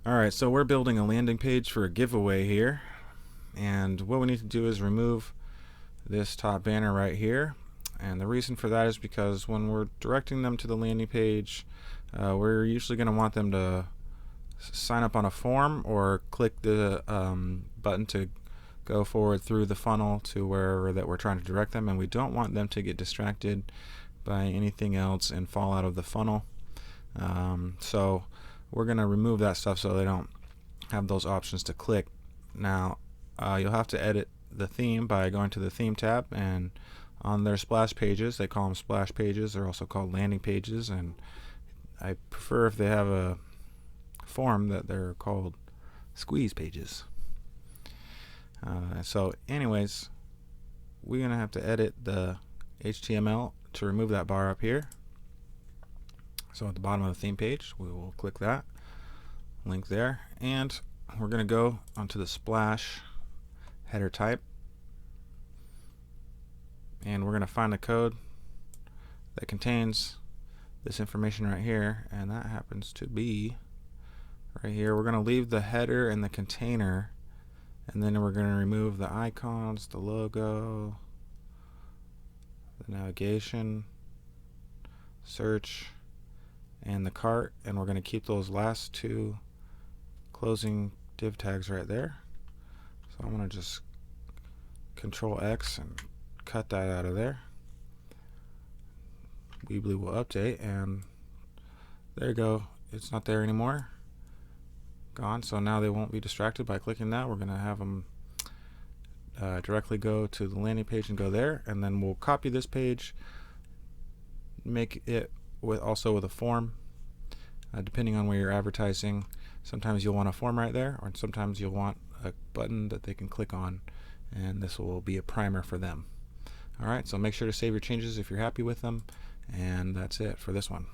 Alright, so we're building a landing page for a giveaway here, and what we need to do is remove this top banner right here. And the reason for that is because when we're directing them to the landing page, we're usually going to want them to sign up on a form or click the button to go forward through the funnel to wherever that we're trying to direct them, and we don't want them to get distracted by anything else and fall out of the funnel. So we're going to remove that stuff so they don't have those options to click. Now you'll have to edit the theme by going to the theme tab, and on their splash pages, they call them splash pages, they're also called landing pages, and I prefer if they have a form that they're called squeeze pages. So anyways, we're gonna have to edit the HTML to remove that bar up here. So at the bottom of the theme page, we will click that link there, and we're going to go onto the splash header type, and we're going to find the code that contains this information right here, and that happens to be right here. We're going to leave the header and the container, and then we're going to remove the icons, the logo, the navigation, search, and the cart, and we're going to keep those last two closing div tags right there. So I'm going to just Control X and cut that out of there. Weebly will update, and there you go. It's not there anymore. Gone. So now they won't be distracted by clicking that. We're going to have them directly go to the landing page and go there, and then we'll copy this page, make it also with a form, depending on where you're advertising. Sometimes you'll want a form right there, or sometimes you'll want a button that they can click on, and this will be a primer for them. Alright, so make sure to save your changes if you're happy with them, and that's it for this one.